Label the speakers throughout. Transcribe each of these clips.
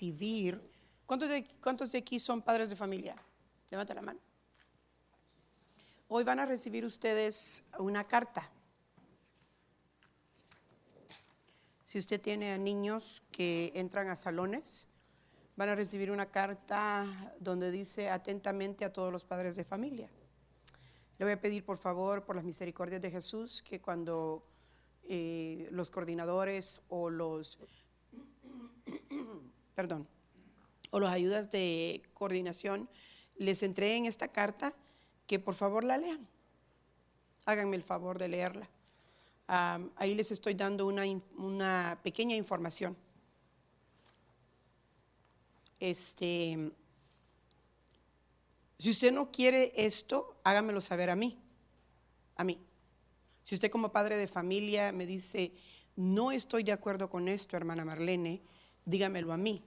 Speaker 1: recibir. ¿Cuántos de aquí son padres de familia? Levanta la mano. Hoy van a recibir ustedes una carta. Si usted tiene a niños que entran a salones, van a recibir una carta donde dice atentamente a todos los padres de familia. Le voy a pedir por favor, por las misericordias de Jesús, que cuando los coordinadores o los ayudas de coordinación les entreguen esta carta, que por favor la lean. Háganme el favor de leerla. Ahí les estoy dando una pequeña información. Si usted no quiere esto, hágamelo saber a mí. Si usted como padre de familia me dice, no estoy de acuerdo con esto, hermana Marlene, dígamelo a mí.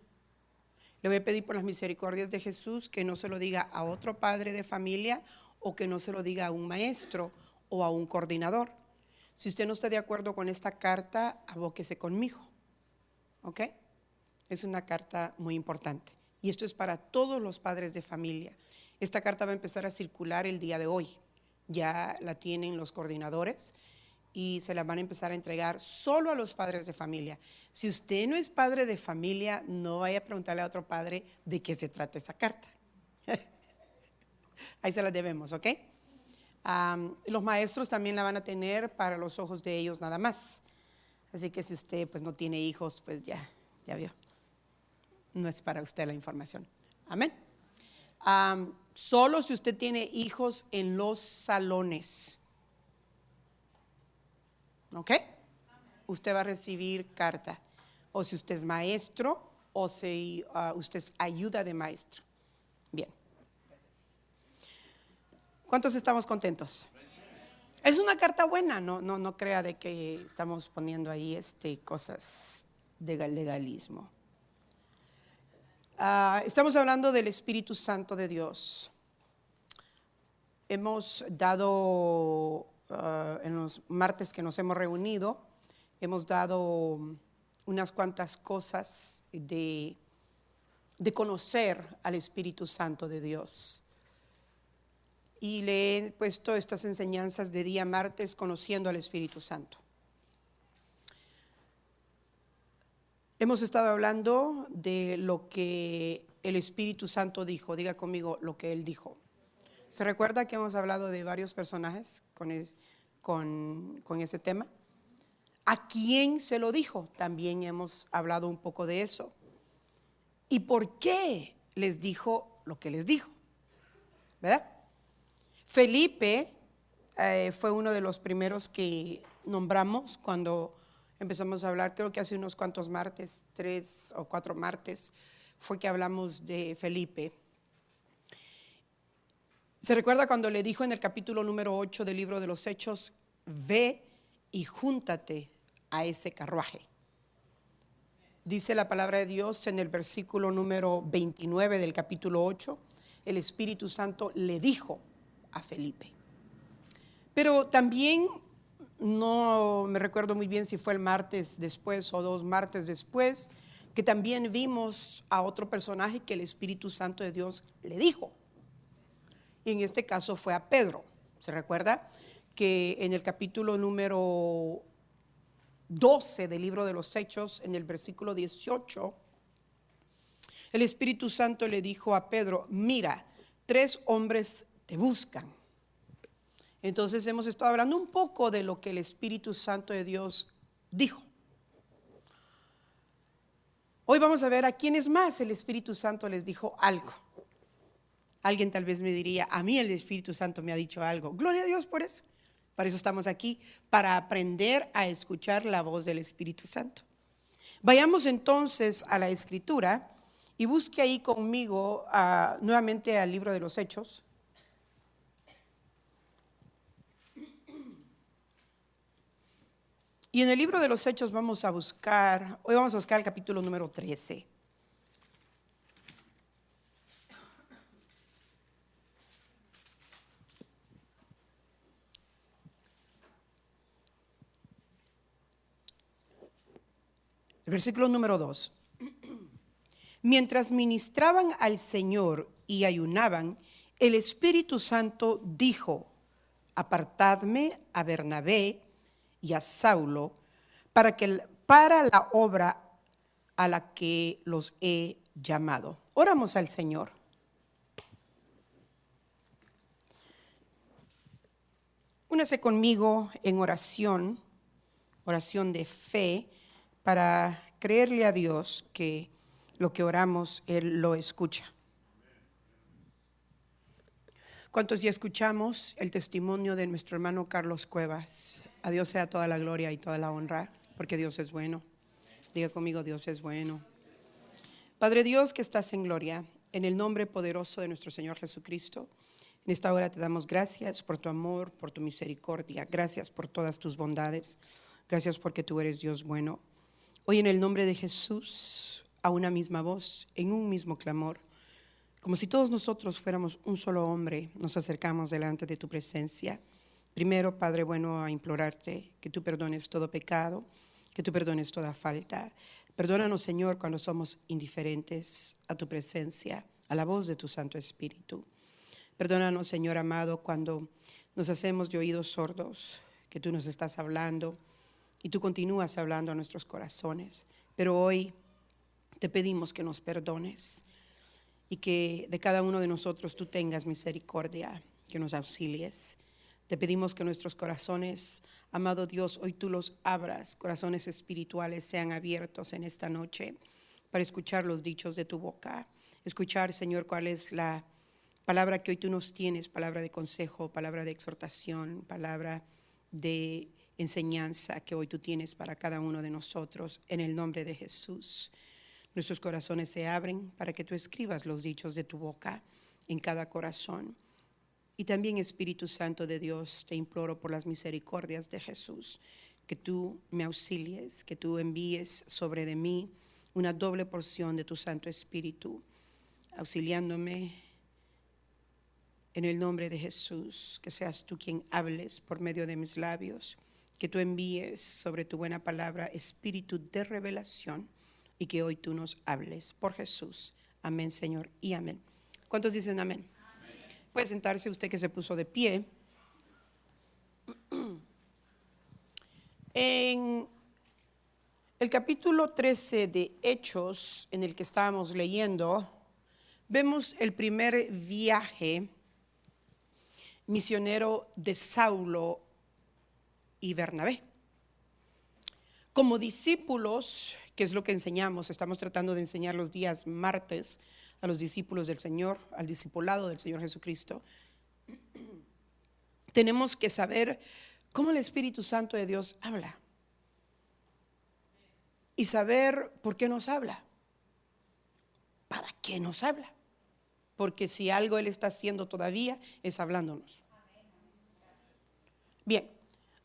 Speaker 1: Le voy a pedir por las misericordias de Jesús que no se lo diga a otro padre de familia o que no se lo diga a un maestro o a un coordinador. Si usted no está de acuerdo con esta carta, abóquese conmigo. ¿Ok? Es una carta muy importante. Y esto es para todos los padres de familia. Esta carta va a empezar a circular el día de hoy. Ya la tienen los coordinadores y se la van a empezar a entregar solo a los padres de familia. Si usted no es padre de familia, no vaya a preguntarle a otro padre de qué se trata esa carta. Ahí se la debemos, ¿ok? Los maestros también la van a tener para los ojos de ellos nada más. Así que si usted pues no tiene hijos, pues ya vio. No es para usted la información. Amén. Solo si usted tiene hijos en los salones. ¿Ok? Usted va a recibir carta. O si usted es maestro o si usted es ayuda de maestro. Bien. ¿Cuántos estamos contentos? Es una carta buena, no crea de que estamos poniendo ahí cosas de legalismo. Estamos hablando del Espíritu Santo de Dios. Hemos dado, en los martes que nos hemos reunido, hemos dado unas cuantas cosas de conocer al Espíritu Santo de Dios. Y le he puesto estas enseñanzas de día martes, conociendo al Espíritu Santo. Hemos estado hablando de lo que el Espíritu Santo dijo. Diga conmigo lo que Él dijo. ¿Se recuerda que hemos hablado de varios personajes con ese tema? ¿A quién se lo dijo? También hemos hablado un poco de eso. ¿Y por qué les dijo lo que les dijo? ¿Verdad? Felipe fue uno de los primeros que nombramos cuando empezamos a hablar, creo que hace unos cuantos martes, 3 o 4 martes, fue que hablamos de Felipe. ¿Se recuerda cuando le dijo en el capítulo número 8 del libro de los Hechos, ve y júntate a ese carruaje? Dice la palabra de Dios en el versículo número 29 del capítulo 8, el Espíritu Santo le dijo a Felipe. Pero también no me recuerdo muy bien si fue el martes después o 2 martes después, que también vimos a otro personaje que el Espíritu Santo de Dios le dijo. Y en este caso fue a Pedro. ¿Se recuerda? Que en el capítulo número 12 del libro de los Hechos, en el versículo 18, el Espíritu Santo le dijo a Pedro, mira, 3 hombres te buscan. Entonces hemos estado hablando un poco de lo que el Espíritu Santo de Dios dijo. Hoy vamos a ver a quiénes más el Espíritu Santo les dijo algo. Alguien tal vez me diría, a mí el Espíritu Santo me ha dicho algo. Gloria a Dios por eso. Para eso estamos aquí, para aprender a escuchar la voz del Espíritu Santo. Vayamos entonces a la Escritura y busque ahí conmigo nuevamente al libro de los Hechos. Y en el libro de los Hechos hoy vamos a buscar el capítulo número 13. El versículo número 2. Mientras ministraban al Señor y ayunaban, el Espíritu Santo dijo: apartadme a Bernabé y a Saulo para la obra a la que los he llamado. Oramos al Señor. Únase conmigo en oración de fe, para creerle a Dios que lo que oramos, Él lo escucha. ¿Cuántos ya escuchamos el testimonio de nuestro hermano Carlos Cuevas? A Dios sea toda la gloria y toda la honra, porque Dios es bueno. Diga conmigo: Dios es bueno. Padre Dios que estás en gloria, en el nombre poderoso de nuestro Señor Jesucristo, en esta hora te damos gracias por tu amor, por tu misericordia. Gracias por todas tus bondades. Gracias porque tú eres Dios bueno. Hoy en el nombre de Jesús, a una misma voz, en un mismo clamor, como si todos nosotros fuéramos un solo hombre, nos acercamos delante de tu presencia. Primero, Padre bueno, a implorarte que tú perdones todo pecado, que tú perdones toda falta. Perdónanos, Señor, cuando somos indiferentes a tu presencia, a la voz de tu Santo Espíritu. Perdónanos, Señor amado, cuando nos hacemos de oídos sordos, que tú nos estás hablando y tú continúas hablando a nuestros corazones. Pero hoy te pedimos que nos perdones y que de cada uno de nosotros tú tengas misericordia, que nos auxilies. Te pedimos que nuestros corazones, amado Dios, hoy tú los abras, corazones espirituales sean abiertos en esta noche para escuchar los dichos de tu boca. Escuchar, Señor, cuál es la palabra que hoy tú nos tienes, palabra de consejo, palabra de exhortación, palabra de enseñanza que hoy tú tienes para cada uno de nosotros. En el nombre de Jesús, nuestros corazones se abren para que tú escribas los dichos de tu boca en cada corazón. Y también, Espíritu Santo de Dios, te imploro por las misericordias de Jesús, que tú me auxilies, que tú envíes sobre de mí una doble porción de tu Santo Espíritu, auxiliándome en el nombre de Jesús. Que seas tú quien hables por medio de mis labios, que tú envíes sobre tu buena palabra espíritu de revelación y que hoy tú nos hables por Jesús. Amén, Señor, y amén. ¿Cuántos dicen amén? Amén. Puede sentarse usted que se puso de pie. En el capítulo 13 de Hechos, en el que estábamos leyendo, vemos el primer viaje misionero de Saulo y Bernabé. Como discípulos, que es lo que enseñamos, estamos tratando de enseñar los días martes a los discípulos del Señor, al discipulado del Señor Jesucristo, tenemos que saber cómo el Espíritu Santo de Dios habla y saber por qué nos habla, para qué nos habla. Porque si algo Él está haciendo todavía es hablándonos. Bien,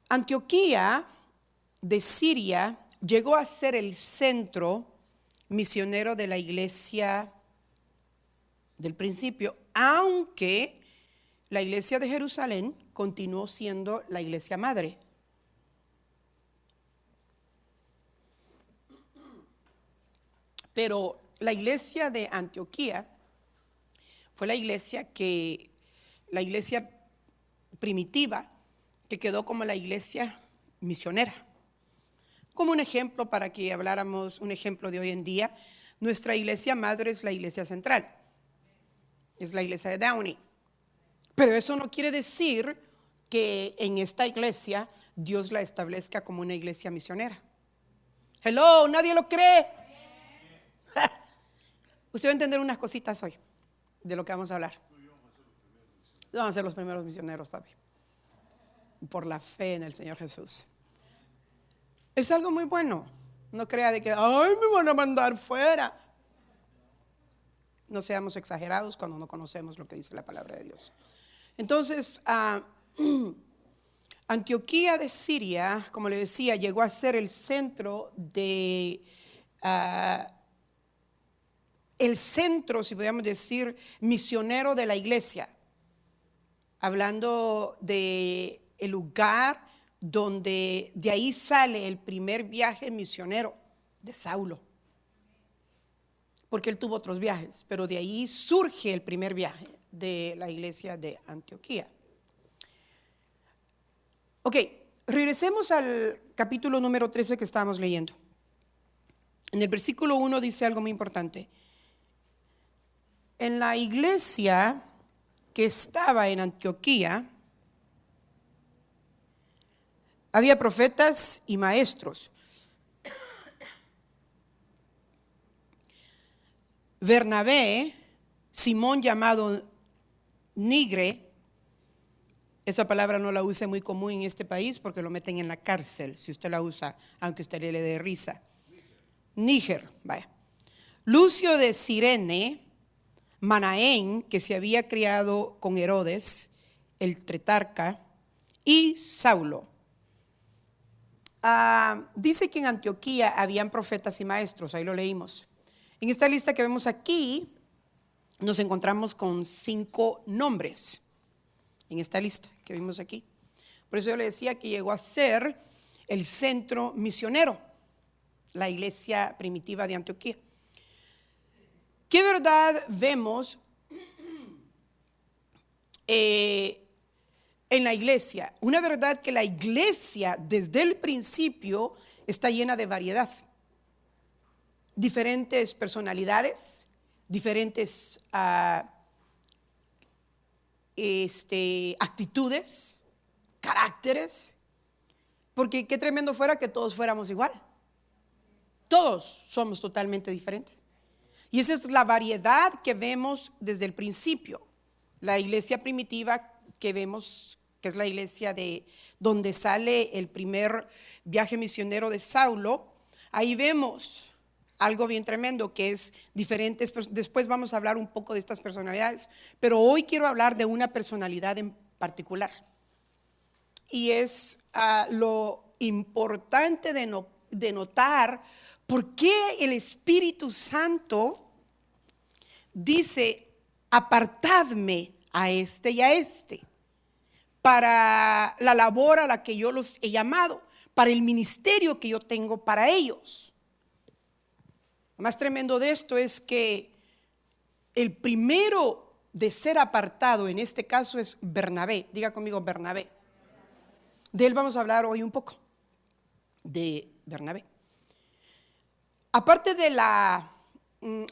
Speaker 1: Antioquía de Siria llegó a ser el centro misionero de la iglesia del principio, aunque la iglesia de Jerusalén continuó siendo la iglesia madre. Pero la iglesia de Antioquía fue la iglesia primitiva, que quedó como la iglesia misionera. Como un ejemplo, para que habláramos un ejemplo de hoy en día, nuestra iglesia madre es la iglesia central, es la iglesia de Downey. Pero eso no quiere decir que en esta iglesia Dios la establezca como una iglesia misionera. Hello, nadie lo cree. Usted va a entender unas cositas hoy de lo que vamos a hablar. Vamos a ser los primeros misioneros, papi, por la fe en el Señor Jesús. Es algo muy bueno. No crea de que, ay, me van a mandar fuera. No seamos exagerados cuando no conocemos lo que dice la palabra de Dios. Entonces, Antioquía de Siria, como le decía, llegó a ser el centro si podríamos decir, misionero de la iglesia. Hablando de el lugar donde de ahí sale el primer viaje misionero de Saulo. porque él tuvo otros viajes, pero de ahí surge el primer viaje de la iglesia de Antioquía. Ok, regresemos al capítulo número 13 que estábamos leyendo. En el versículo 1 dice algo muy importante. En la iglesia que estaba en Antioquía había profetas y maestros. Bernabé, Simón llamado Nigre, esa palabra no la use muy común en este país porque lo meten en la cárcel si usted la usa, aunque usted le dé risa. Níger, vaya. Lucio de Cirene, Manaén, que se había criado con Herodes, el tetrarca, y Saulo. Dice que en Antioquía habían profetas y maestros, ahí lo leímos. En esta lista que vemos aquí, nos encontramos con 5 nombres, en esta lista que vimos aquí. Por eso yo le decía que llegó a ser el centro misionero, la iglesia primitiva de Antioquía. ¿Qué verdad vemos en la iglesia? Una verdad que la iglesia desde el principio está llena de variedad. Diferentes personalidades, diferentes actitudes, caracteres. Porque qué tremendo fuera que todos fuéramos igual. Todos somos totalmente diferentes. Y esa es la variedad que vemos desde el principio. La iglesia primitiva que vemos, que es la iglesia de donde sale el primer viaje misionero de Saulo, ahí vemos algo bien tremendo que es diferentes. Después vamos a hablar un poco de estas personalidades, pero hoy quiero hablar de una personalidad en particular. Y es lo importante de notar por qué el Espíritu Santo dice: apartadme a este y a este para la labor a la que yo los he llamado, para el ministerio que yo tengo para ellos. Lo más tremendo de esto es que el primero de ser apartado en este caso es Bernabé. Diga conmigo, Bernabé. De él vamos a hablar hoy un poco, de Bernabé. Aparte de la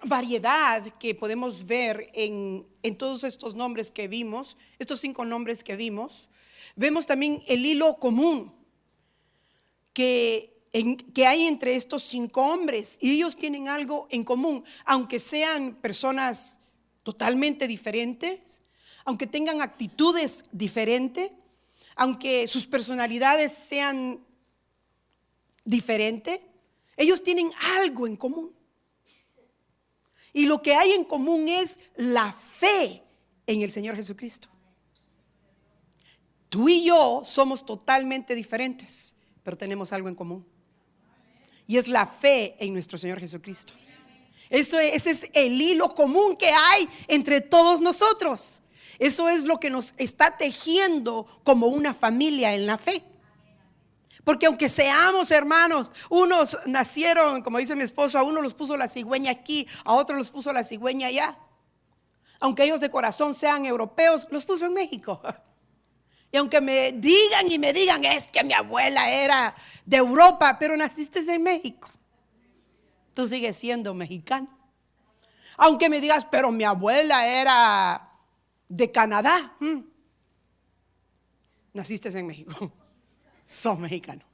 Speaker 1: variedad que podemos ver en todos estos nombres que vimos, estos 5 nombres que vimos, vemos también el hilo común que hay entre estos 5 hombres, y ellos tienen algo en común, aunque sean personas totalmente diferentes, aunque tengan actitudes diferentes, aunque sus personalidades sean diferentes, ellos tienen algo en común. Y lo que hay en común es la fe en el Señor Jesucristo. Tú y yo somos totalmente diferentes, pero tenemos algo en común. Y es la fe en nuestro Señor Jesucristo. Ese es el hilo común que hay entre todos nosotros. Eso es lo que nos está tejiendo como una familia en la fe. Porque aunque seamos hermanos, unos nacieron, como dice mi esposo, a uno los puso la cigüeña aquí, a otros los puso la cigüeña allá. Aunque ellos de corazón sean europeos, los puso en México. Y aunque me digan, es que mi abuela era de Europa, pero naciste en México, tú sigues siendo mexicano. Aunque me digas, pero mi abuela era de Canadá, naciste en México. Sos mexicano.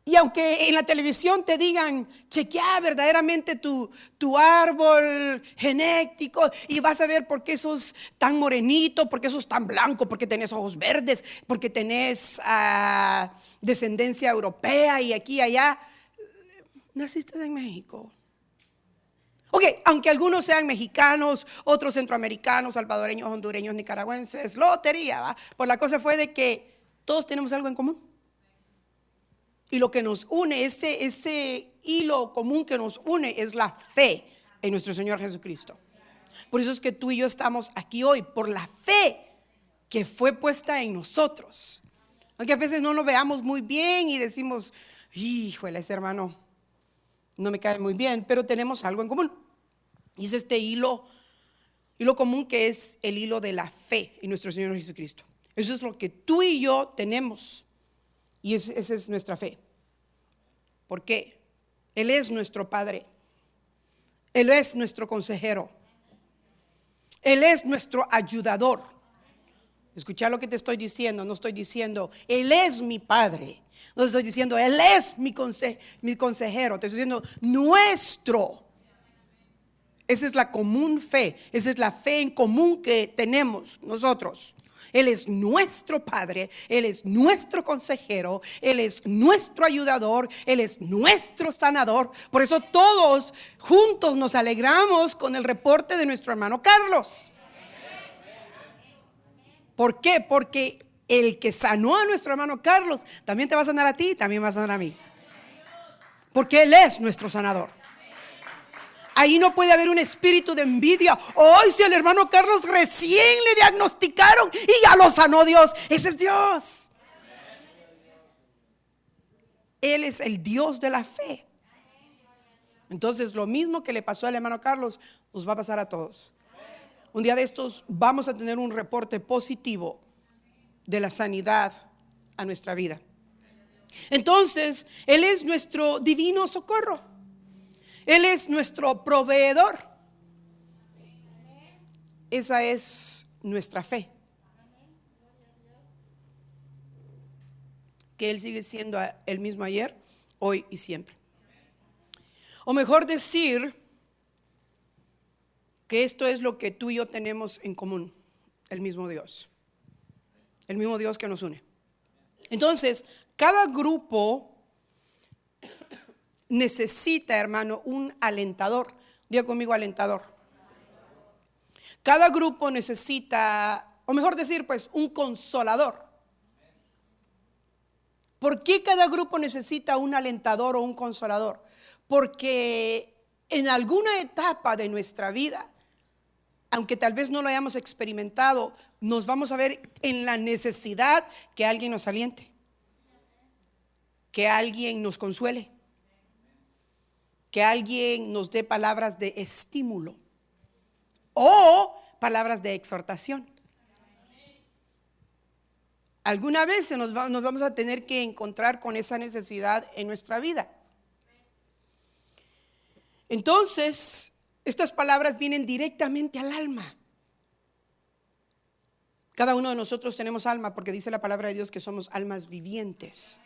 Speaker 1: Y aunque en la televisión te digan, chequea verdaderamente tu árbol genético y vas a ver por qué sos tan morenito, por qué sos tan blanco, por qué tenés ojos verdes, por qué tenés descendencia europea y aquí y allá, naciste en México. Ok, aunque algunos sean mexicanos, otros centroamericanos, salvadoreños, hondureños, nicaragüenses, lotería, ¿va? Pues la cosa fue de que todos tenemos algo en común. Y lo que nos une, ese hilo común que nos une es la fe en nuestro Señor Jesucristo. Por eso es que tú y yo estamos aquí hoy, por la fe que fue puesta en nosotros. Aunque a veces no lo veamos muy bien y decimos, híjole, ese hermano no me cae muy bien, pero tenemos algo en común. Y es este hilo común, que es el hilo de la fe en nuestro Señor Jesucristo. Eso es lo que tú y yo tenemos, y esa es nuestra fe. ¿Por qué? Él es nuestro Padre, Él es nuestro consejero, Él es nuestro ayudador. Escucha lo que te estoy diciendo. No estoy diciendo Él es mi Padre, no estoy diciendo Él es mi consejero. Te estoy diciendo nuestro. Esa es la común fe, esa es la fe en común que tenemos nosotros. Él es nuestro Padre, Él es nuestro consejero, Él es nuestro ayudador, Él es nuestro sanador. Por eso todos juntos nos alegramos con el reporte de nuestro hermano Carlos. ¿Por qué? Porque el que sanó a nuestro hermano Carlos también te va a sanar a ti, también va a sanar a mí. Porque Él es nuestro sanador. Ahí no puede haber un espíritu de envidia. Hoy si el hermano Carlos recién le diagnosticaron y ya lo sanó Dios. Ese es Dios. Él es el Dios de la fe. Entonces lo mismo que le pasó al hermano Carlos nos va a pasar a todos. Un día de estos vamos a tener un reporte positivo de la sanidad a nuestra vida. Entonces Él es nuestro divino socorro. Él es nuestro proveedor. Esa es nuestra fe. Que Él sigue siendo el mismo ayer, hoy y siempre. O mejor decir que esto es lo que tú y yo tenemos en común. El mismo Dios. El mismo Dios que nos une. Entonces, cada grupo necesita, hermano, un alentador. Diga conmigo, alentador. Cada grupo necesita, o mejor decir, pues, un consolador. ¿Por qué cada grupo necesita un alentador o un consolador? Porque en alguna etapa de nuestra vida, aunque tal vez no lo hayamos experimentado, nos vamos a ver en la necesidad que alguien nos aliente, que alguien nos consuele, que alguien nos dé palabras de estímulo o palabras de exhortación. Alguna vez nos vamos a tener que encontrar con esa necesidad en nuestra vida. Entonces, estas palabras vienen directamente al alma. Cada uno de nosotros tenemos alma, porque dice la palabra de Dios que somos almas vivientes.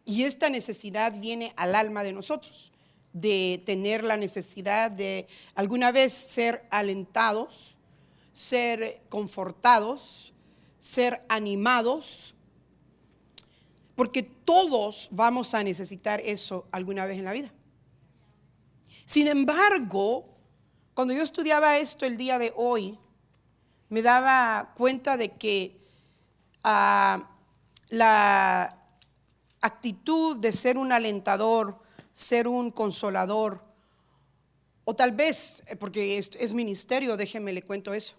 Speaker 1: Y esta necesidad viene al alma de nosotros, de tener la necesidad de alguna vez ser alentados, ser confortados, ser animados, porque todos vamos a necesitar eso alguna vez en la vida. Sin embargo, cuando yo estudiaba esto el día de hoy, me daba cuenta de que la actitud de ser un alentador, ser un consolador, o tal vez, porque es ministerio, déjeme le cuento eso,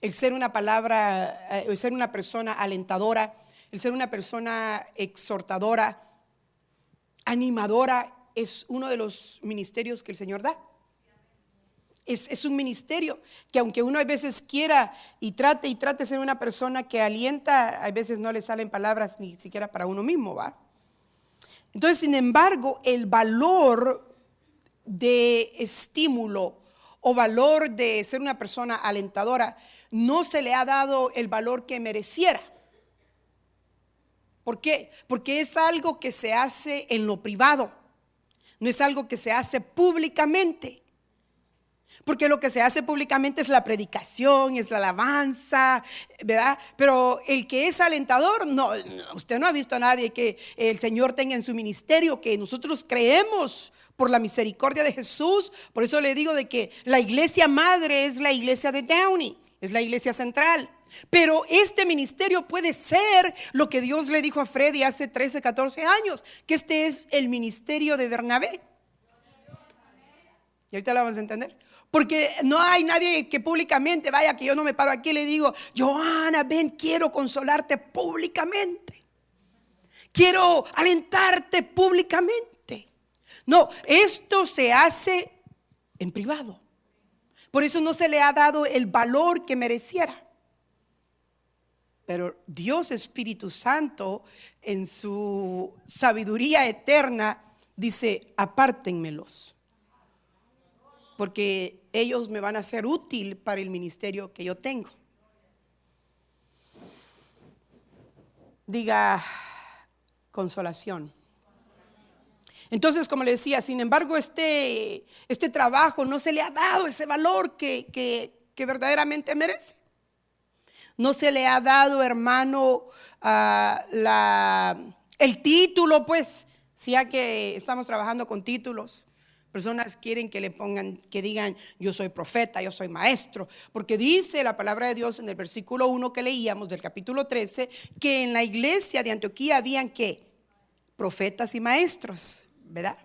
Speaker 1: el ser una palabra, el ser una persona alentadora, el ser una persona exhortadora, animadora, es uno de los ministerios que el Señor da. Es un ministerio que aunque uno a veces quiera y trate de ser una persona que alienta, a veces no le salen palabras ni siquiera para uno mismo, ¿va? Entonces, sin embargo, el valor de estímulo o valor de ser una persona alentadora no se le ha dado el valor que mereciera. ¿Por qué? Porque es algo que se hace en lo privado, no es algo que se hace públicamente. Porque lo que se hace públicamente es la predicación, es la alabanza, ¿verdad? Pero el que es alentador, no, usted no ha visto a nadie que el Señor tenga en su ministerio, que nosotros creemos por la misericordia de Jesús. Por eso le digo de que la iglesia madre es la iglesia de Downey, es la iglesia central. Pero este ministerio puede ser lo que Dios le dijo a Freddy hace 13, 14 años, que este es el ministerio de Bernabé. Y ahorita lo vamos a entender. Porque no hay nadie que públicamente, vaya, que yo no me paro aquí y le digo, Johanna, ven, quiero consolarte públicamente, quiero alentarte públicamente. No, esto se hace en privado. Por eso no se le ha dado el valor que mereciera. Pero Dios Espíritu Santo, en su sabiduría eterna, dice: apártenmelos, porque ellos me van a ser útil para el ministerio que yo tengo. Diga: consolación. Entonces, como le decía, sin embargo, este trabajo no se le ha dado ese valor que verdaderamente merece. No se le ha dado, hermano, el título, pues, si ya que estamos trabajando con títulos. Personas quieren que le pongan, que digan: yo soy profeta, yo soy maestro, porque dice la palabra de Dios en el versículo 1 que leíamos del capítulo 13, que en la iglesia de Antioquía habían ¿qué? Profetas y maestros, ¿verdad?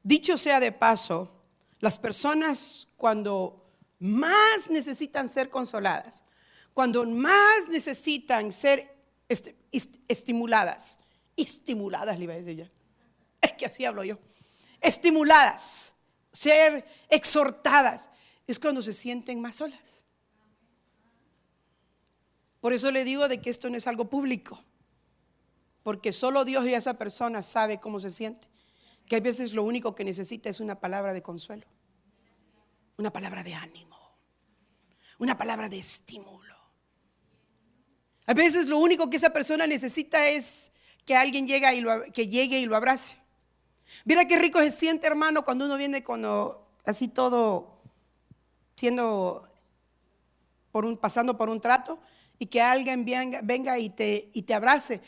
Speaker 1: Dicho sea de paso, las personas cuando más necesitan ser consoladas, cuando más necesitan ser estimuladas le iba a decir ya, es que así hablo yo, estimuladas, ser exhortadas, es cuando se sienten más solas. Por eso le digo de que esto no es algo público, porque solo Dios y esa persona sabe cómo se siente, que a veces lo único que necesita es una palabra de consuelo, una palabra de ánimo, una palabra de estímulo. A veces lo único que esa persona necesita es que alguien llegue y lo abrace. Mira qué rico se siente, hermano, cuando uno viene así todo pasando por un trato, y que alguien venga y te abrace.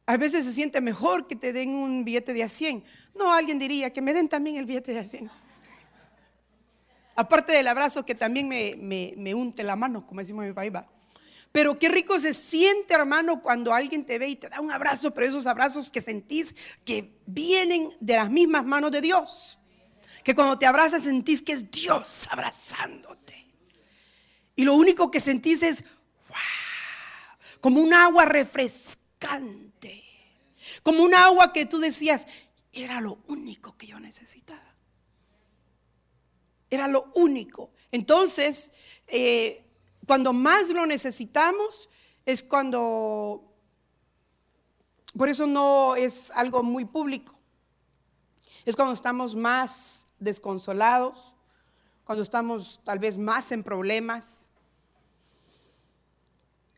Speaker 1: A veces se siente mejor que te den un billete de $100. No, alguien diría que me den también el billete de $100. Aparte del abrazo que también me unte la mano, como decimos en mi país, va. Pero qué rico se siente, hermano, cuando alguien te ve y te da un abrazo, pero esos abrazos que sentís que vienen de las mismas manos de Dios. Que cuando te abrazas sentís que es Dios abrazándote. Y lo único que sentís es wow, como un agua refrescante, como un agua que tú decías: era lo único que yo necesitaba. Era lo único. Entonces, cuando más lo necesitamos es cuando, por eso no es algo muy público, es cuando estamos más desconsolados, cuando estamos tal vez más en problemas.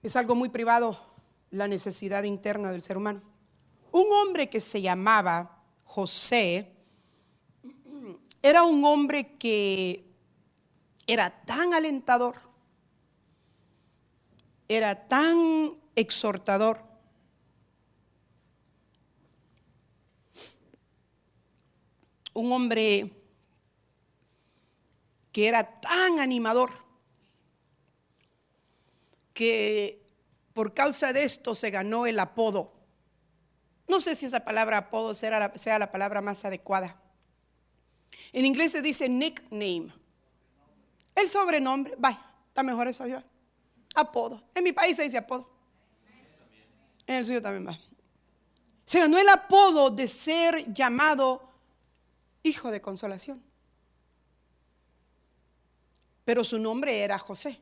Speaker 1: Es algo muy privado, la necesidad interna del ser humano. Un hombre que se llamaba José era un hombre que era tan alentador, era tan exhortador, un hombre que era tan animador, que por causa de esto se ganó el apodo. No sé si esa palabra apodo sea la palabra más adecuada. En inglés se dice nickname. El sobrenombre, vaya, está mejor eso yo. Apodo. En mi país se dice apodo. En el suyo también va. Se ganó el apodo de ser llamado hijo de consolación. Pero su nombre era José.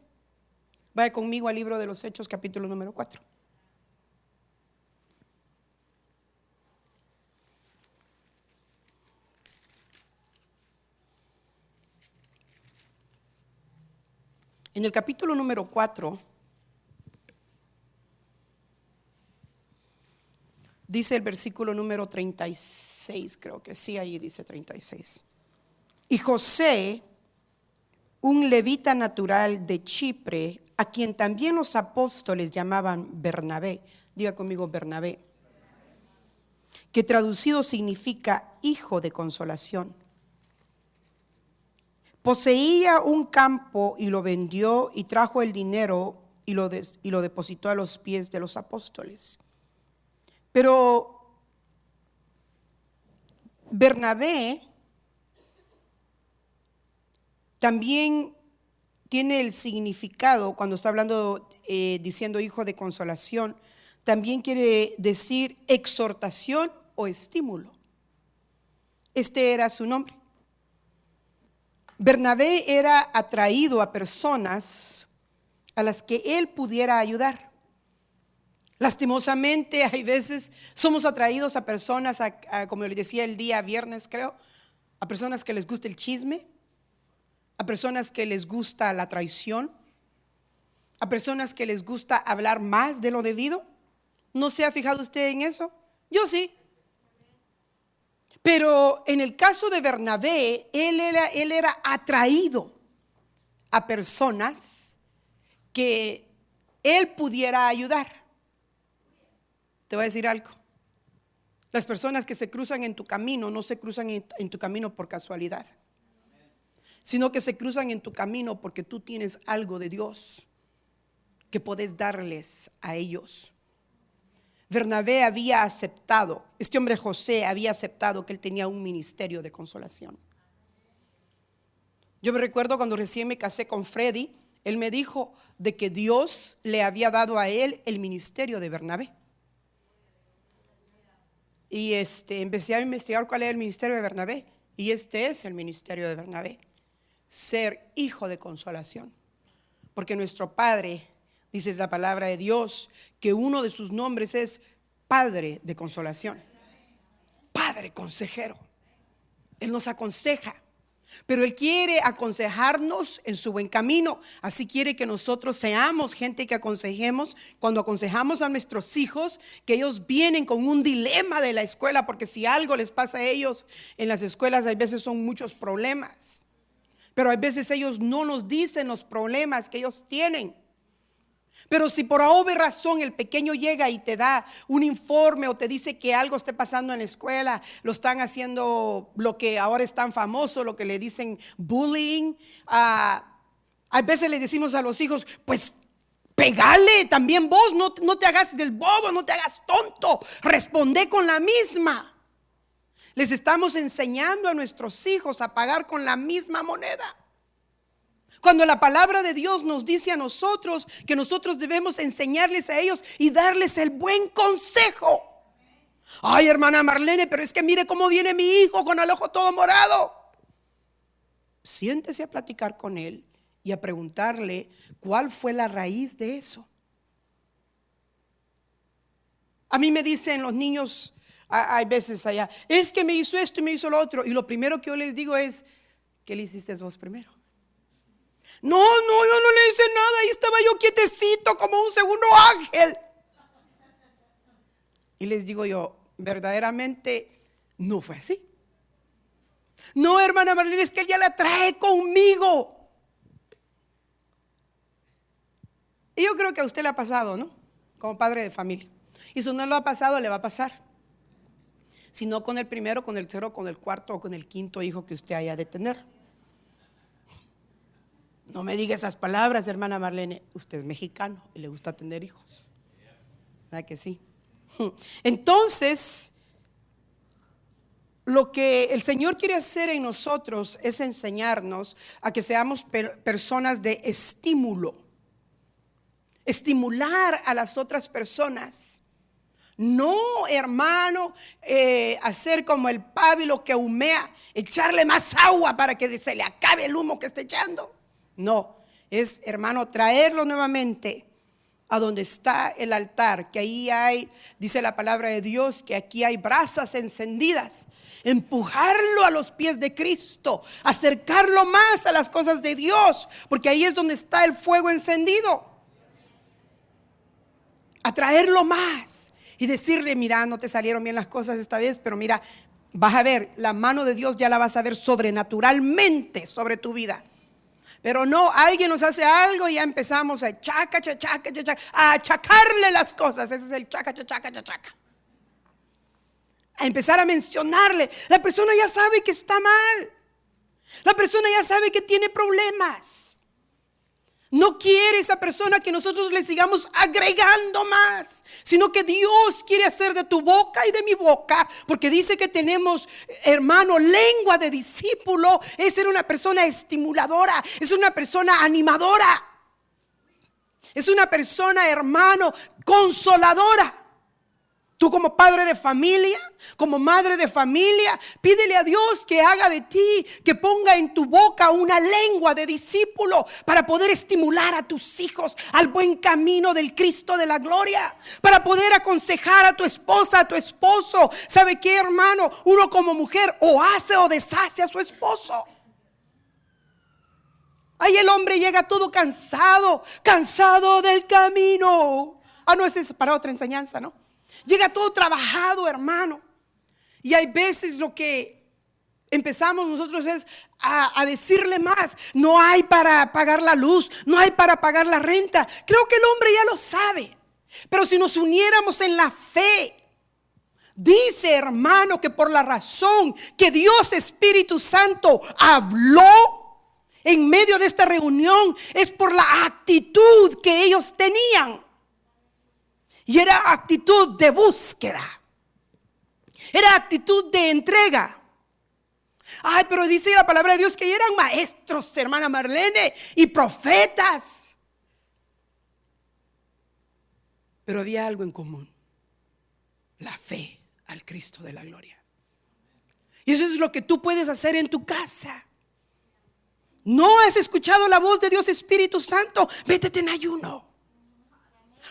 Speaker 1: Vaya conmigo al libro de los Hechos, capítulo número 4. En el capítulo número 4 dice el versículo número 36, creo que sí, ahí dice 36. Y José, un levita natural de Chipre, a quien también los apóstoles llamaban Bernabé, diga conmigo Bernabé, que traducido significa hijo de consolación. Poseía un campo y lo vendió y trajo el dinero y lo depositó a los pies de los apóstoles. Pero Bernabé también tiene el significado, cuando está hablando, diciendo hijo de consolación, también quiere decir exhortación o estímulo. Este era su nombre. Bernabé era atraído a personas a las que él pudiera ayudar. Lastimosamente, hay veces somos atraídos a personas, como les decía el día viernes, creo, a personas que les gusta el chisme, a personas que les gusta la traición, a personas que les gusta hablar más de lo debido. ¿No se ha fijado usted en eso? Yo sí. Pero en el caso de Bernabé, él era atraído a personas que él pudiera ayudar. Te voy a decir algo. Las personas que se cruzan en tu camino no se cruzan en tu camino por casualidad, sino que se cruzan en tu camino porque tú tienes algo de Dios que puedes darles a ellos. Bernabé había aceptado, este hombre José había aceptado que él tenía un ministerio de consolación. Yo me recuerdo cuando recién me casé con Freddy, él me dijo de que Dios le había dado a él el ministerio de Bernabé. Y empecé a investigar cuál era el ministerio de Bernabé. Y este es el ministerio de Bernabé: ser hijo de consolación. Porque nuestro Padre, dice la palabra de Dios, que uno de sus nombres es Padre de consolación, Padre consejero. Él nos aconseja, pero Él quiere aconsejarnos en su buen camino. Así quiere que nosotros seamos gente que aconsejemos. Cuando aconsejamos a nuestros hijos, que ellos vienen con un dilema de la escuela, porque si algo les pasa a ellos en las escuelas, hay veces son muchos problemas, pero hay veces ellos no nos dicen los problemas que ellos tienen. Pero si por alguna razón el pequeño llega y te da un informe o te dice que algo esté pasando en la escuela, lo están haciendo lo que ahora es tan famoso, lo que le dicen bullying. A veces le decimos a los hijos, pues pegale también vos, no te hagas del bobo, no te hagas tonto, responde con la misma. Les estamos enseñando a nuestros hijos a pagar con la misma moneda, cuando la palabra de Dios nos dice a nosotros que nosotros debemos enseñarles a ellos y darles el buen consejo. Ay, hermana Marlene, pero es que mire cómo viene mi hijo con el ojo todo morado. Siéntese a platicar con él y a preguntarle cuál fue la raíz de eso. A mí me dicen los niños, hay veces allá, es que me hizo esto y me hizo lo otro. Y lo primero que yo les digo es, ¿qué le hiciste vos primero? No, yo no le hice nada. Ahí estaba yo quietecito como un segundo ángel. Y les digo yo, verdaderamente no fue así. No, hermana Marlene, es que él ya la trae conmigo. Y yo creo que a usted le ha pasado, ¿no? Como padre de familia. Y si no lo ha pasado, le va a pasar. Si no con el primero, con el tercero, con el cuarto o con el quinto hijo que usted haya de tener. No me diga esas palabras, hermana Marlene. Usted es mexicano y le gusta tener hijos, ¿verdad que sí? Entonces, lo que el Señor quiere hacer en nosotros es enseñarnos a que seamos personas de estímulo. Estimular a las otras personas. No, hermano, hacer como el pábilo que humea, echarle más agua para que se le acabe el humo que está echando. No, es, hermano, traerlo nuevamente a donde está el altar, que ahí hay, dice la palabra de Dios, que aquí hay brasas encendidas. Empujarlo a los pies de Cristo, acercarlo más a las cosas de Dios, porque ahí es donde está el fuego encendido. Atraerlo más y decirle, mira, no te salieron bien las cosas esta vez, pero mira, vas a ver, la mano de Dios ya la vas a ver sobrenaturalmente sobre tu vida. Pero no, alguien nos hace algo y ya empezamos a a achacarle las cosas. Ese es el chaca. A empezar a mencionarle. La persona ya sabe que está mal. La persona ya sabe que tiene problemas. No quiere esa persona que nosotros le sigamos agregando más, sino que Dios quiere hacer de tu boca y de mi boca, porque dice que tenemos, hermano, lengua de discípulo. Es ser una persona estimuladora, es una persona animadora. Es una persona, hermano, consoladora. Tú como padre de familia, como madre de familia, pídele a Dios que haga de ti, que ponga en tu boca una lengua de discípulo para poder estimular a tus hijos al buen camino del Cristo de la gloria, para poder aconsejar a tu esposa, a tu esposo. ¿Sabe qué, hermano? Uno como mujer o hace o deshace a su esposo. Ahí el hombre llega todo cansado, cansado del camino. No, ese es para otra enseñanza, ¿no? Llega todo trabajado, hermano. Y hay veces lo que empezamos nosotros es a decirle más. No hay para pagar la luz, no hay para pagar la renta. Creo que el hombre ya lo sabe. Pero si nos uniéramos en la fe, dice, hermano, que por la razón que Dios Espíritu Santo habló en medio de esta reunión es por la actitud que ellos tenían. Y era actitud de búsqueda. Era actitud de entrega. Ay, pero dice la palabra de Dios que eran maestros, hermana Marlene, y profetas. Pero había algo en común: la fe al Cristo de la gloria. Y eso es lo que tú puedes hacer en tu casa. ¿No has escuchado la voz de Dios Espíritu Santo? Métete en ayuno.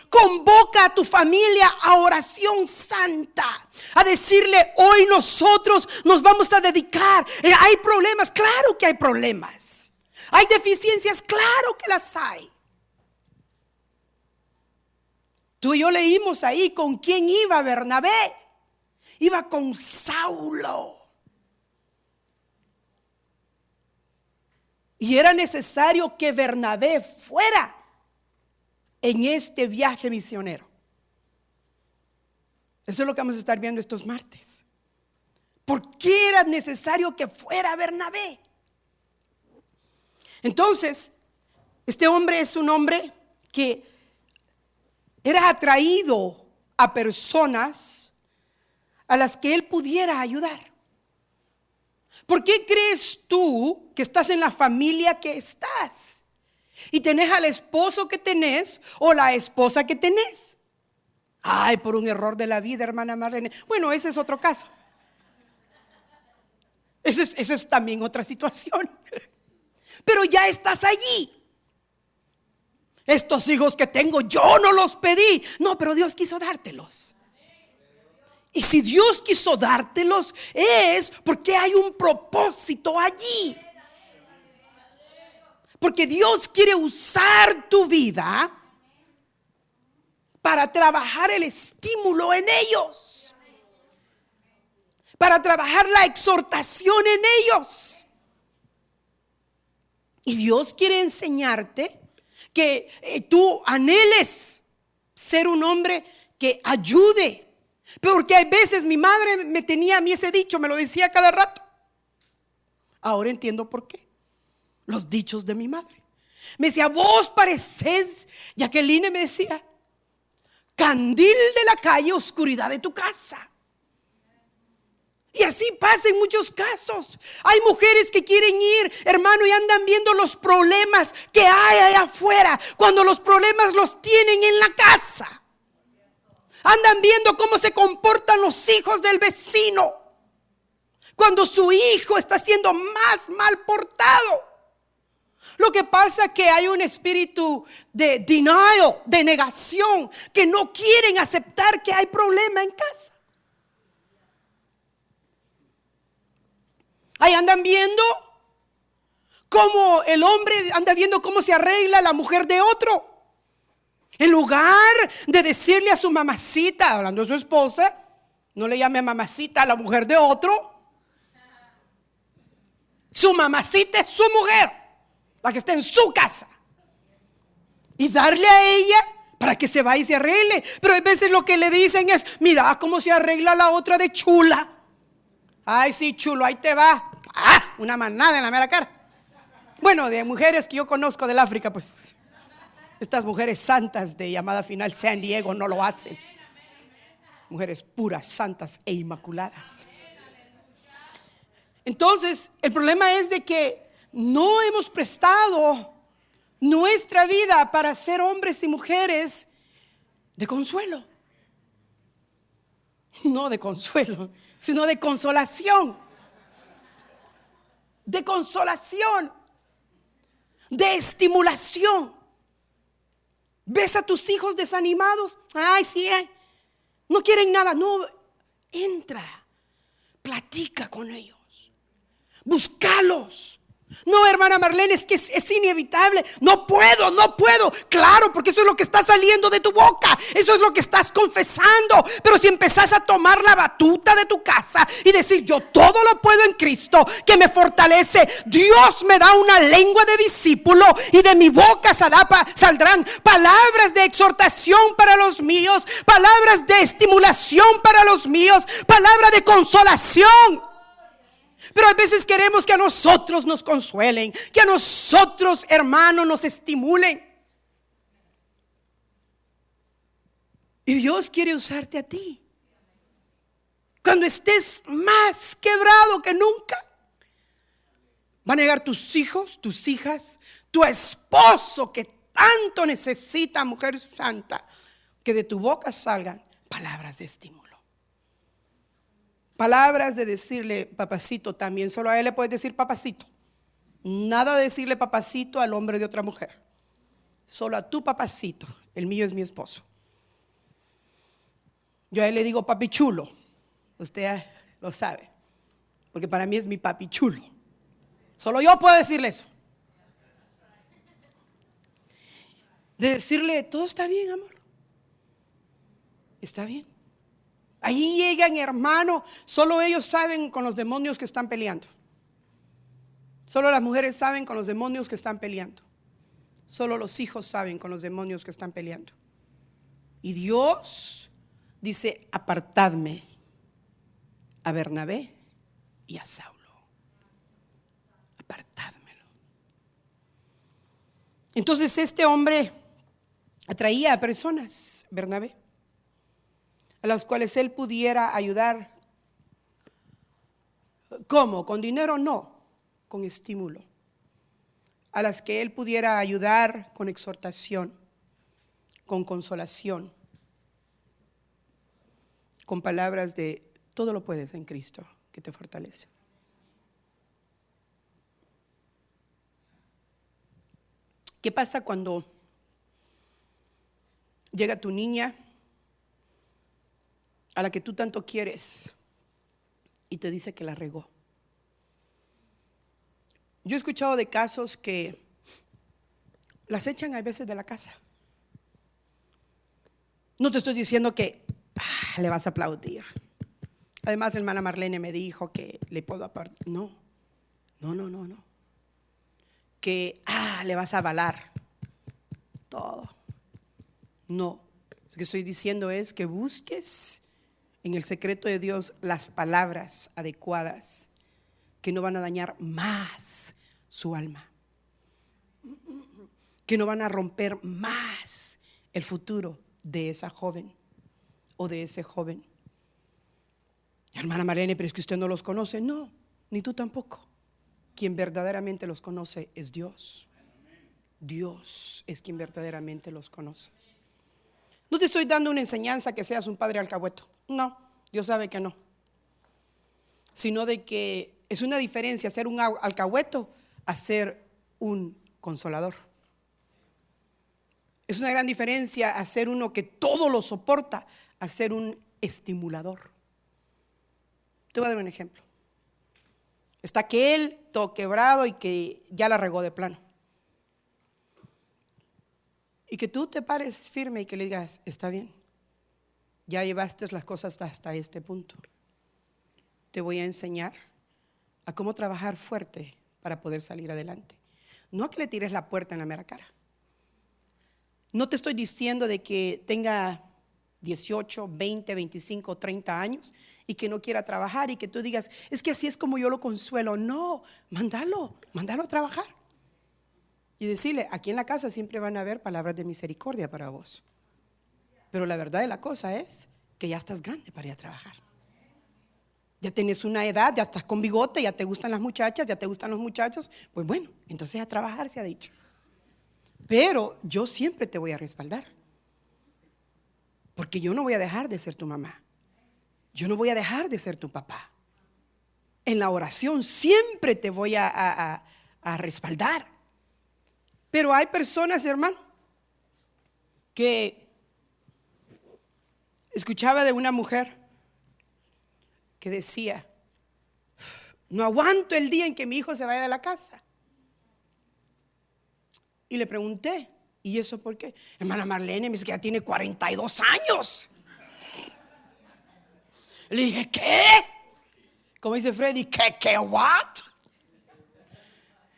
Speaker 1: Convoca a tu familia a oración santa, a decirle: hoy nosotros nos vamos a dedicar. Hay problemas, claro que hay problemas. Hay deficiencias, claro que las hay. Tú y yo leímos ahí con quién iba Bernabé. Iba con Saulo. Y era necesario que Bernabé fuera en este viaje misionero. Eso es lo que vamos a estar viendo estos martes. ¿Por qué era necesario que fuera Bernabé? Entonces, este hombre es un hombre que era atraído a personas a las que él pudiera ayudar. ¿Por qué crees tú que estás en la familia que estás? Y tenés al esposo que tenés o la esposa que tenés. Ay, por un error de la vida, hermana Marlene. Bueno, ese es otro caso. Esa es también otra situación. Pero ya estás allí. Estos hijos que tengo, yo no los pedí. No, pero Dios quiso dártelos. Y si Dios quiso dártelos, es porque hay un propósito allí. Porque Dios quiere usar tu vida para trabajar el estímulo en ellos, para trabajar la exhortación en ellos. Y Dios quiere enseñarte que tú anheles ser un hombre que ayude. Porque hay veces mi madre me tenía a mí ese dicho, me lo decía cada rato. Ahora entiendo por qué. Los dichos de mi madre. Me decía: vos pareces, Jacqueline me decía, candil de la calle, oscuridad de tu casa. Y así pasa en muchos casos. Hay mujeres que quieren ir, hermano, y andan viendo los problemas que hay allá afuera, cuando los problemas los tienen en la casa. Andan viendo cómo se comportan los hijos del vecino, cuando su hijo está siendo más mal portado. Lo que pasa es que hay un espíritu de denial, de negación, que no quieren aceptar que hay problema en casa. Ahí andan viendo cómo el hombre anda viendo cómo se arregla la mujer de otro. En lugar de decirle a su mamacita, hablando de su esposa, no le llame mamacita a la mujer de otro. Su mamacita es su mujer, la que está en su casa, y darle a ella para que se vaya y se arregle. Pero a veces lo que le dicen es: mira cómo se arregla la otra de chula. Ay, sí, chulo, ahí te va. Una manada en la mera cara. Bueno, de mujeres que yo conozco del África, pues estas mujeres santas de llamada final San Diego no lo hacen. Mujeres puras, santas e inmaculadas. Entonces, el problema es de que no hemos prestado nuestra vida para ser hombres y mujeres de consuelo. No de consuelo, sino de consolación. De consolación. De estimulación. ¿Ves a tus hijos desanimados? Ay, sí, no quieren nada. No, entra, platica con ellos, búscalos. No, hermana Marlene, es que es inevitable. No puedo. Claro, porque eso es lo que está saliendo de tu boca. Eso es lo que estás confesando. Pero si empezás a tomar la batuta de tu casa y decir: yo todo lo puedo en Cristo que me fortalece. Dios me da una lengua de discípulo y de mi boca saldrán palabras de exhortación para los míos, palabras de estimulación para los míos, palabras de consolación. Pero a veces queremos que a nosotros nos consuelen, que a nosotros, hermanos, nos estimulen. Y Dios quiere usarte a ti. Cuando estés más quebrado que nunca, van a llegar tus hijos, tus hijas, tu esposo que tanto necesita, mujer santa, que de tu boca salgan palabras de estímulo. Palabras de decirle papacito también. Solo a él le puedes decir papacito. Nada de decirle papacito al hombre de otra mujer. Solo a tu papacito. El mío es mi esposo. Yo a él le digo papi chulo. Usted lo sabe, porque para mí es mi papi chulo. Solo yo puedo decirle eso. De decirle: todo está bien, amor. Está bien. Ahí llegan, hermano. Solo ellos saben con los demonios que están peleando. Solo las mujeres saben con los demonios que están peleando. Solo los hijos saben con los demonios que están peleando. Y Dios dice: apartadme a Bernabé y a Saulo. Apartádmelo. Entonces este hombre atraía a personas, Bernabé, a las cuales él pudiera ayudar. ¿Cómo? ¿Con dinero? No, con estímulo. A las que él pudiera ayudar con exhortación, con consolación, con palabras de: todo lo puedes en Cristo que te fortalece. ¿Qué pasa cuando llega tu niña, a la que tú tanto quieres, y te dice que la regó? Yo he escuchado de casos que las echan a veces de la casa. No te estoy diciendo que le vas a aplaudir. Además, la hermana Marlene me dijo que le puedo apartar. No. Que le vas a avalar todo. No. Lo que estoy diciendo es que busques en el secreto de Dios las palabras adecuadas que no van a dañar más su alma, que no van a romper más el futuro de esa joven o de ese joven. Hermana Marlene, pero es que usted no los conoce. No, ni tú tampoco. Quien verdaderamente los conoce es Dios. Dios es quien verdaderamente los conoce. No te estoy dando una enseñanza que seas un padre alcahueto. No, Dios sabe que no. Sino de que es una diferencia ser un alcahueto a ser un consolador. Es una gran diferencia a ser uno que todo lo soporta a ser un estimulador. Te voy a dar un ejemplo. Está aquel todo quebrado y que ya la regó de plano. Y que tú te pares firme y que le digas: está bien, ya llevaste las cosas hasta este punto. Te voy a enseñar a cómo trabajar fuerte para poder salir adelante. No a que le tires la puerta en la mera cara. No te estoy diciendo de que tenga 18, 20, 25, 30 años y que no quiera trabajar y que tú digas: es que así es como yo lo consuelo. No, mándalo a trabajar. Y decirle: aquí en la casa siempre van a haber palabras de misericordia para vos. Pero la verdad de la cosa es que ya estás grande para ir a trabajar. Ya tienes una edad, ya estás con bigote, ya te gustan las muchachas, ya te gustan los muchachos. Pues bueno, entonces a trabajar se ha dicho. pero yo siempre te voy a respaldar. Porque yo no voy a dejar de ser tu mamá. Yo no voy a dejar de ser tu papá. En la oración siempre te voy a respaldar. Pero hay personas, hermano, que escuchaba de una mujer que decía: no aguanto el día en que mi hijo se vaya de la casa. Y le pregunté: ¿y eso por qué? Hermana Marlene me dice que ya tiene 42 años. Le dije: ¿qué? Como dice Freddy, ¿qué what?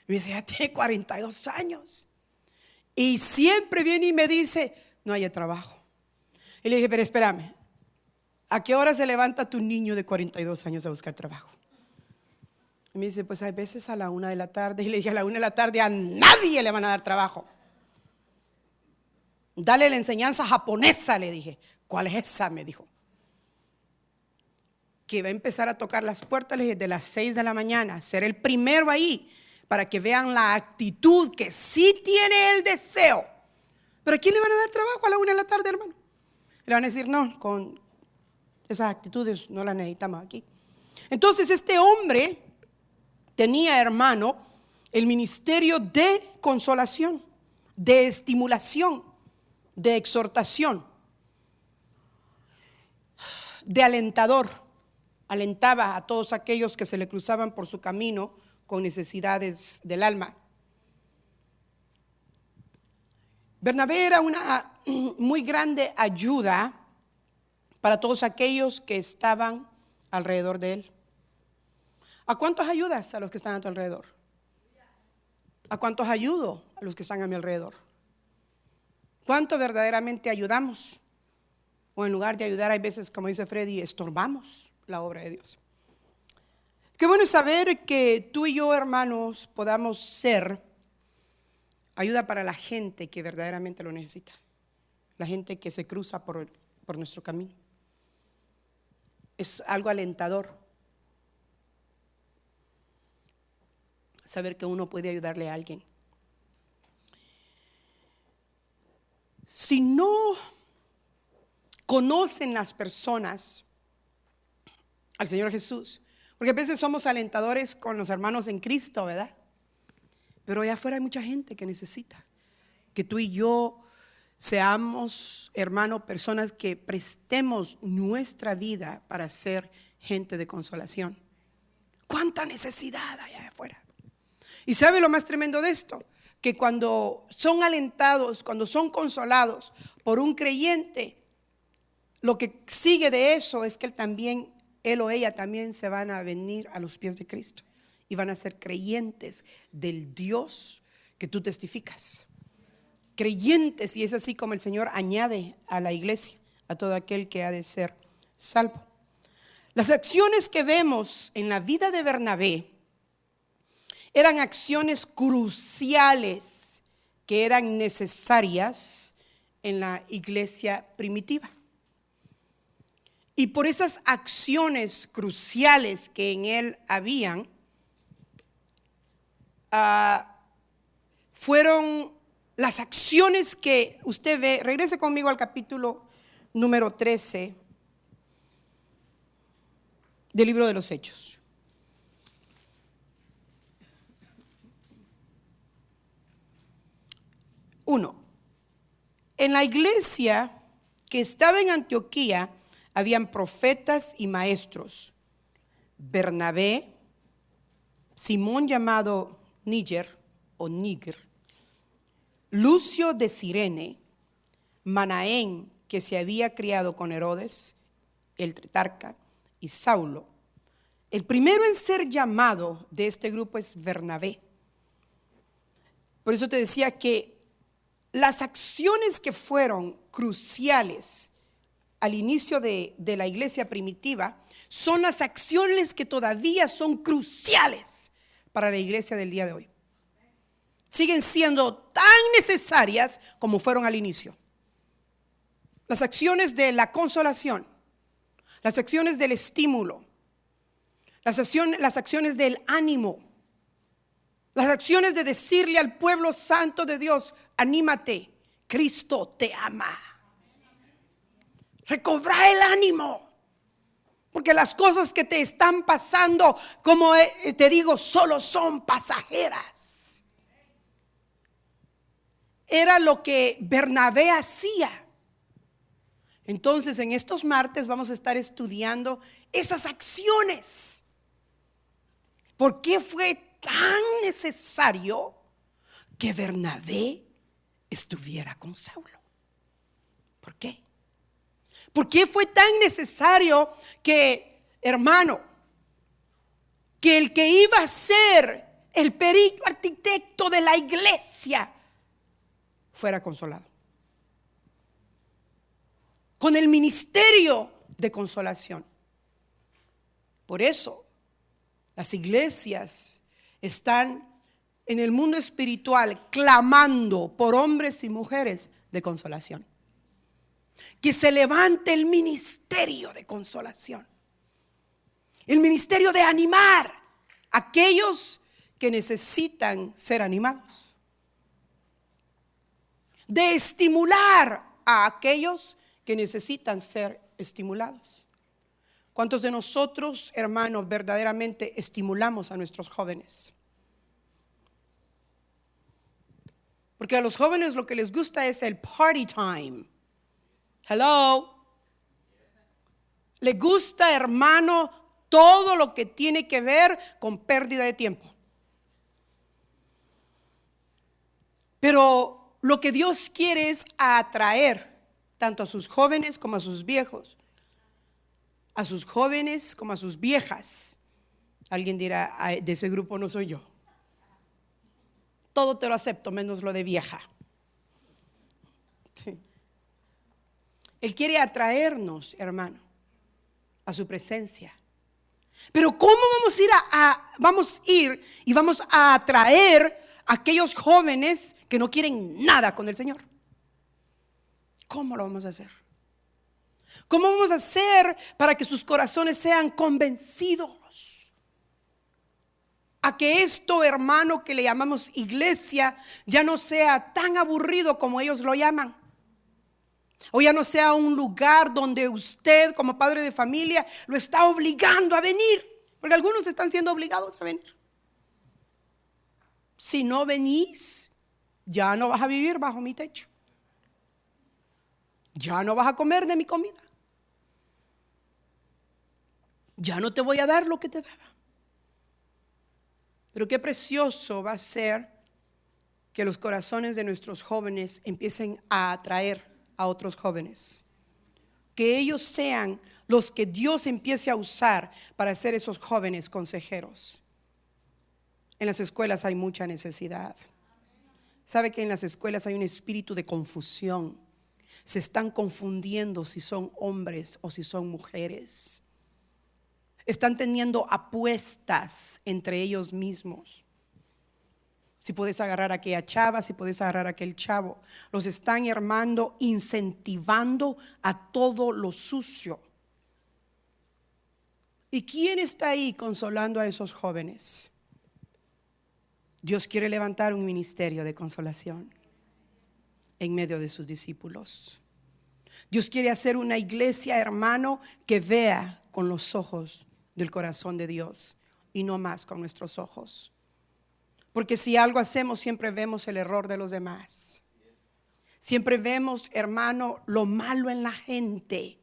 Speaker 1: Me dice: ya tiene 42 años. Y siempre viene y me dice: no hay trabajo. Y le dije: pero espérame, ¿a qué hora se levanta tu niño de 42 años a buscar trabajo? Y me dice: pues hay veces a la 1 de la tarde. Y le dije: a la 1 de la tarde a nadie le van a dar trabajo. Dale la enseñanza japonesa, le dije. ¿Cuál es esa? Me dijo. Que va a empezar a tocar las puertas, le dije, de las 6 de la mañana. Ser el primero ahí para que vean la actitud que sí tiene el deseo. ¿Pero a quién le van a dar trabajo a la 1 de la tarde, hermano? Le van a decir: no, con esas actitudes no las necesitamos aquí. Entonces este hombre tenía, hermano, el ministerio de consolación, de estimulación, de exhortación, de alentador. Alentaba a todos aquellos que se le cruzaban por su camino con necesidades del alma. Bernabé era una muy grande ayuda para todos aquellos que estaban alrededor de él. ¿A cuántos ayudas a los que están a tu alrededor? ¿A cuántos ayudo a los que están a mi alrededor? ¿Cuánto verdaderamente ayudamos? O en lugar de ayudar, hay veces, como dice Freddy, estorbamos la obra de Dios. Qué bueno saber que tú y yo, hermanos, podamos ser ayuda para la gente que verdaderamente lo necesita. La gente que se cruza por nuestro camino. Es algo alentador saber que uno puede ayudarle a alguien. Si no conocen las personas al Señor Jesús, porque a veces somos alentadores con los hermanos en Cristo, ¿verdad? Pero allá afuera hay mucha gente que necesita que tú y yo seamos, hermano, personas que prestemos nuestra vida para ser gente de consolación. ¿Cuánta necesidad hay allá afuera? ¿Y sabe lo más tremendo de esto? Que cuando son alentados, cuando son consolados por un creyente, lo que sigue de eso es que él o ella también se van a venir a los pies de Cristo y van a ser creyentes del Dios que tú testificas. Creyentes, y es así como el Señor añade a la iglesia a todo aquel que ha de ser salvo. Las acciones que vemos en la vida de Bernabé eran acciones cruciales que eran necesarias en la iglesia primitiva. Y por esas acciones cruciales que en él habían, fueron las acciones que usted ve. Regrese conmigo al capítulo número 13 del libro de los Hechos. En la iglesia que estaba en Antioquía habían profetas y maestros: Bernabé, Simón llamado Níger o Níger, Lucio de Cirene, Manaén, que se había criado con Herodes, el tetrarca, y Saulo. El primero en ser llamado de este grupo es Bernabé. Por eso te decía que las acciones que fueron cruciales al inicio de la iglesia primitiva son las acciones que todavía son cruciales para la iglesia del día de hoy. Siguen siendo tan necesarias como fueron al inicio. Las acciones de la consolación, las acciones del estímulo, las acciones del ánimo, Las acciones de decirle al pueblo santo de Dios: anímate, Cristo te ama. Recobra el ánimo, porque las cosas que te están pasando, como te digo, solo son pasajeras. Era lo que Bernabé hacía. Entonces, en estos martes vamos a estar estudiando esas acciones. ¿Por qué fue tan necesario que Bernabé estuviera con Saulo? ¿Por qué? ¿Por qué fue tan necesario que, hermano, que el que iba a ser el perito arquitecto de la iglesia fuera consolado? Con el ministerio de consolación. Por eso las iglesias están en el mundo espiritual clamando por hombres y mujeres de consolación. Que se levante el ministerio de consolación, el ministerio de animar a aquellos que necesitan ser animados, de estimular a aquellos que necesitan ser estimulados. ¿Cuántos de nosotros, hermanos, verdaderamente estimulamos a nuestros jóvenes? Porque a los jóvenes lo que les gusta es el party time. Hello. Le gusta, hermano, todo lo que tiene que ver con pérdida de tiempo. Pero lo que Dios quiere es atraer tanto a sus jóvenes como a sus viejos, a sus jóvenes como a sus viejas. Alguien dirá: de ese grupo no soy yo. Todo te lo acepto menos lo de vieja. Él quiere atraernos, hermano, a su presencia. Pero ¿cómo vamos a ir y vamos a atraer a aquellos jóvenes que no quieren nada con el Señor? ¿Cómo lo vamos a hacer? ¿Cómo vamos a hacer para que sus corazones sean convencidos a que esto, hermano, que le llamamos iglesia, ya no sea tan aburrido como ellos lo llaman? O ya no sea un lugar donde usted, como padre de familia, lo está obligando a venir. Porque algunos están siendo obligados a venir. Si no venís, ya no vas a vivir bajo mi techo. Ya no vas a comer de mi comida. Ya no te voy a dar lo que te daba. Pero qué precioso va a ser que los corazones de nuestros jóvenes empiecen a atraer a otros jóvenes. Que ellos sean los que Dios empiece a usar para ser esos jóvenes consejeros. En las escuelas hay mucha necesidad. ¿Sabe que en las escuelas hay un espíritu de confusión? Se están confundiendo si son hombres o si son mujeres. Están teniendo apuestas entre ellos mismos. Si puedes agarrar a aquella chava, si puedes agarrar a aquel chavo. Los están, hermano, incentivando a todo lo sucio. ¿Y quién está ahí consolando a esos jóvenes? Dios quiere levantar un ministerio de consolación en medio de sus discípulos. Dios quiere hacer una iglesia, hermano, que vea con los ojos del corazón de Dios y no más con nuestros ojos. Porque si algo hacemos, siempre vemos el error de los demás. Siempre vemos, hermano, lo malo en la gente.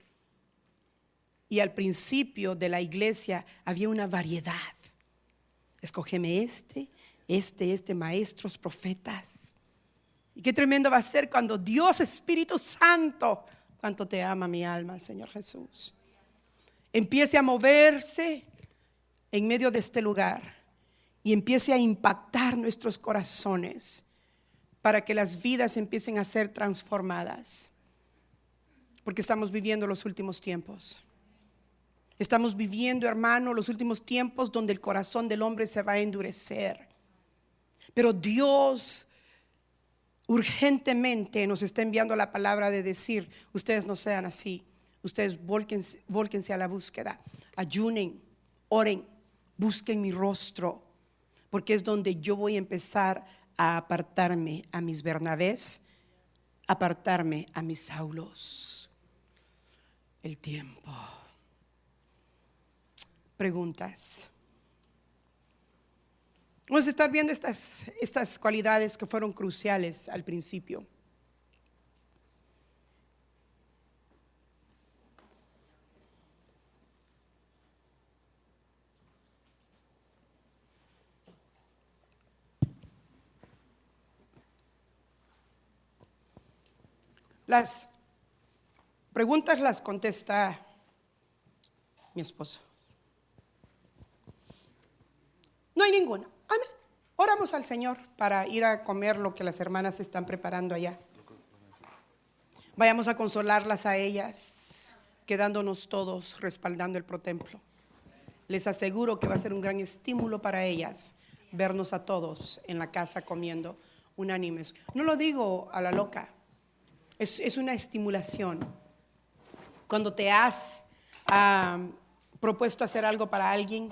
Speaker 1: Y al principio de la iglesia había una variedad. Escógeme maestros, profetas. Y qué tremendo va a ser cuando Dios, Espíritu Santo, cuánto te ama mi alma, Señor Jesús, empiece a moverse en medio de este lugar. Y empiece a impactar nuestros corazones para que las vidas empiecen a ser transformadas. Porque estamos viviendo los últimos tiempos. Estamos viviendo, hermano, los últimos tiempos donde el corazón del hombre se va a endurecer. Pero Dios urgentemente nos está enviando la palabra de decir: ustedes no sean así. Ustedes vólquense a la búsqueda. Ayunen, oren, busquen mi rostro. porque es donde yo voy a empezar a apartarme a mis Bernabés, apartarme a mis Saulos. El tiempo. Preguntas. Vamos a estar viendo estas cualidades que fueron cruciales al principio. Las preguntas las contesta mi esposo. No hay ninguna. Amén. Oramos al Señor para ir a comer lo que las hermanas están preparando allá. Vayamos a consolarlas a ellas, quedándonos todos respaldando el protemplo. Les aseguro que va a ser un gran estímulo para ellas vernos a todos en la casa comiendo unánimes. No lo digo a la loca. Es una estimulación. Cuando te has propuesto hacer algo para alguien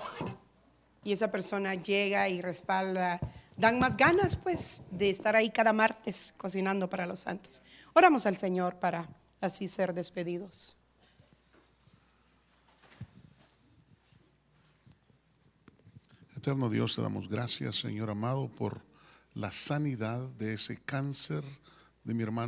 Speaker 1: y esa persona llega y respalda, dan más ganas pues de estar ahí cada martes cocinando para los santos. Oramos al Señor para así ser despedidos.
Speaker 2: Eterno Dios, te damos gracias, Señor amado, por la sanidad de ese cáncer de mi hermano